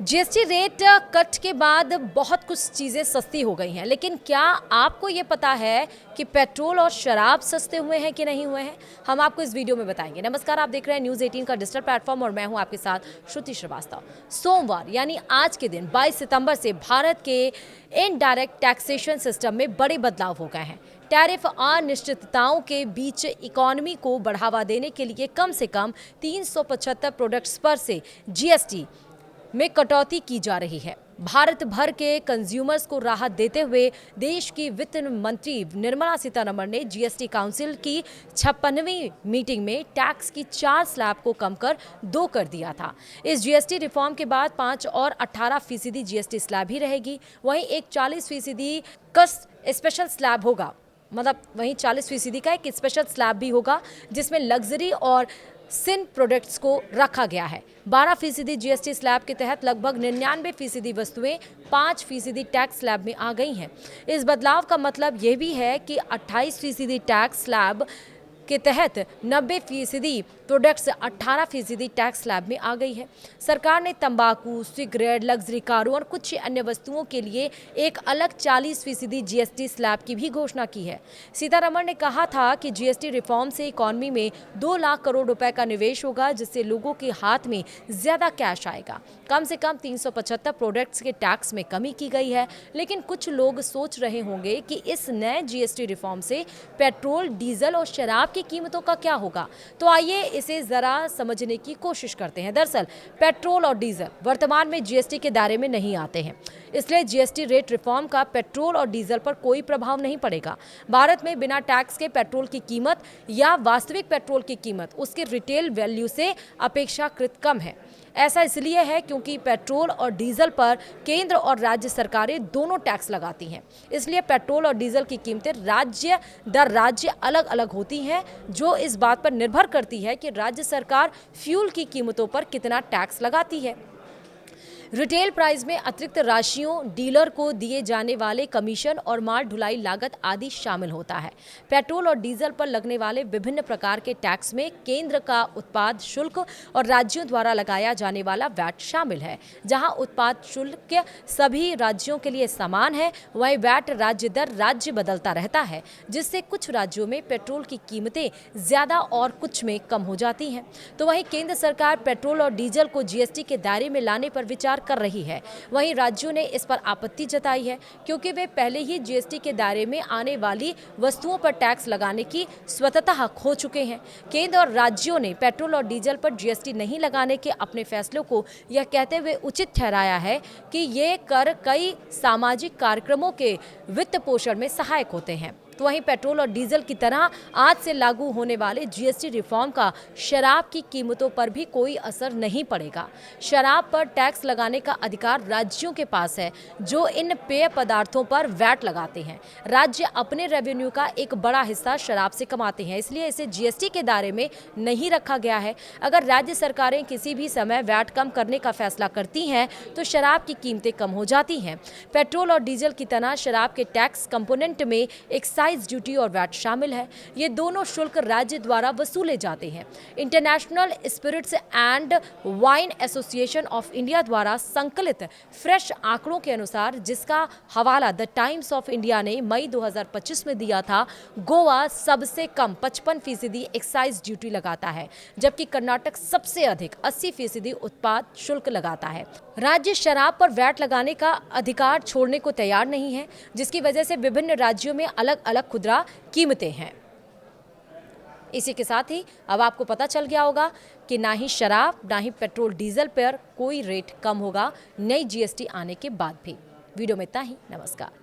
GST rate cut के बाद बहुत कुछ चीज़ें सस्ती हो गई हैं, लेकिन क्या आपको ये पता है कि पेट्रोल और शराब सस्ते हुए हैं कि नहीं हुए हैं? हम आपको इस वीडियो में बताएंगे। नमस्कार, आप देख रहे हैं न्यूज़ 18 का डिजिटल प्लेटफॉर्म और मैं हूं आपके साथ श्रुति श्रीवास्तव। सोमवार यानी आज के दिन 22 सितंबर से भारत के इनडायरेक्ट टैक्सेशन सिस्टम में बड़े बदलाव हो गए हैं। टैरिफ अनिश्चितताओं के बीच इकोनॉमी को बढ़ावा देने के लिए कम से कम 375 प्रोडक्ट्स पर से जीएसटी में कटौती की जा रही है। भारत भर के कंज्यूमर्स को राहत देते हुए देश की वित्त मंत्री निर्मला सीतारमण ने जीएसटी काउंसिल की 56वीं मीटिंग में टैक्स की 4 स्लैब को कम कर 2 कर दिया था। इस जीएसटी रिफॉर्म के बाद 5 और 18% जीएसटी स्लैब ही रहेगी। वहीं एक 40% का स्पेशल स्लैब होगा, मतलब वहीं 40% का एक स्पेशल स्लैब भी होगा जिसमें लग्जरी और सिन प्रोडक्ट्स को रखा गया है। 12% जीएसटी स्लैब के तहत लगभग 99% वस्तुएं 5% टैक्स स्लैब में आ गई हैं। इस बदलाव का मतलब यह भी है कि 28% टैक्स स्लैब के तहत 90% प्रोडक्ट्स 18% टैक्स स्लैब में आ गई है। सरकार ने तंबाकू, सिगरेट, लग्जरी कारों और कुछ अन्य वस्तुओं के लिए एक अलग 40% जीएसटी स्लैब की भी घोषणा की है। सीतारमण ने कहा था कि जीएसटी रिफॉर्म से इकोनॉमी में 2 लाख करोड़ रुपए का निवेश होगा, जिससे लोगों के हाथ में ज्यादा कैश आएगा। कम से कम 375 प्रोडक्ट्स के टैक्स में कमी की गई है, लेकिन कुछ लोग सोच रहे होंगे कि इस नए जीएसटी रिफॉर्म से पेट्रोल, डीजल और शराब की कीमतों का क्या होगा। तो आइए इसे जरा समझने की कोशिश करते हैं। दरअसल पेट्रोल और डीजल वर्तमान में जीएसटी के दायरे में नहीं आते हैं, इसलिए जीएसटी रेट रिफॉर्म का पेट्रोल और डीजल पर कोई प्रभाव नहीं पड़ेगा। भारत में बिना टैक्स के पेट्रोल की कीमत या वास्तविक पेट्रोल की कीमत उसके रिटेल वैल्यू से अपेक्षाकृत कम है। ऐसा इसलिए है क्योंकि पेट्रोल और डीजल पर केंद्र और राज्य सरकारें दोनों टैक्स लगाती हैं। इसलिए पेट्रोल और डीजल की कीमतें राज्य दर राज्य अलग अलग होती हैं, जो इस बात पर निर्भर करती है कि राज्य सरकार फ्यूल की कीमतों पर कितना टैक्स लगाती है। रिटेल प्राइस में अतिरिक्त राशियों, डीलर को दिए जाने वाले कमीशन और माल ढुलाई लागत आदि शामिल होता है। पेट्रोल और डीजल पर लगने वाले विभिन्न प्रकार के टैक्स में केंद्र का उत्पाद शुल्क और राज्यों द्वारा लगाया जाने वाला वैट शामिल है। जहां उत्पाद शुल्क सभी राज्यों के लिए समान है, वहीं वैट राज्य दर राज्य बदलता रहता है, जिससे कुछ राज्यों में पेट्रोल की कीमतें ज्यादा और कुछ में कम हो जाती हैं। तो वहीं केंद्र सरकार पेट्रोल और डीजल को जीएसटी के दायरे में लाने पर विचार कर रही है। वहीं राज्यों ने इस पर आपत्ति जताई है, क्योंकि वे पहले ही जीएसटी के दायरे में आने वाली वस्तुओं पर टैक्स लगाने की स्वतंत्रता खो चुके हैं। केंद्र और राज्यों ने पेट्रोल और डीजल पर जीएसटी नहीं लगाने के अपने फैसलों को यह कहते हुए उचित ठहराया है कि ये कर कई सामाजिक कार्यक्रमों के वित्त पोषण में सहायक होते हैं। तो वहीं पेट्रोल और डीजल की तरह आज से लागू होने वाले जीएसटी रिफॉर्म का शराब की कीमतों पर भी कोई असर नहीं पड़ेगा। शराब पर टैक्स लगाने का अधिकार राज्यों के पास है, जो इन पेय पदार्थों पर वैट लगाते हैं। राज्य अपने रेवेन्यू का एक बड़ा हिस्सा शराब से कमाते हैं, इसलिए इसे जीएसटी के दायरे में नहीं रखा गया है। अगर राज्य सरकारें किसी भी समय वैट कम करने का फैसला करती हैं, तो शराब की कीमतें कम हो जाती हैं। पेट्रोल और डीजल की तरह शराब के टैक्स कंपोनेंट में एक्साइज ड्यूटी और वैट शामिल है। ये दोनों शुल्क राज्य द्वारा वसूले जाते हैं। International Spirits and Wine Association of India द्वारा संकलित फ्रेश आंकड़ों के अनुसार, जिसका हवाला द टाइम्स ऑफ इंडिया ने मई 2025 में दिया था, गोवा सबसे कम 55% एक्साइज ड्यूटी लगाता है, जबकि कर्नाटक सबसे अधिक 80% उत्पाद शुल्क लगाता है। राज्य शराब पर वैट लगाने का अधिकार छोड़ने को तैयार नहीं है, जिसकी वजह से विभिन्न राज्यों में अलग अलग खुदरा कीमतें हैं। इसी के साथ ही अब आपको पता चल गया होगा कि ना ही शराब, ना ही पेट्रोल डीजल पर कोई रेट कम होगा नई जीएसटी आने के बाद भी। वीडियो में इतना ही। नमस्कार।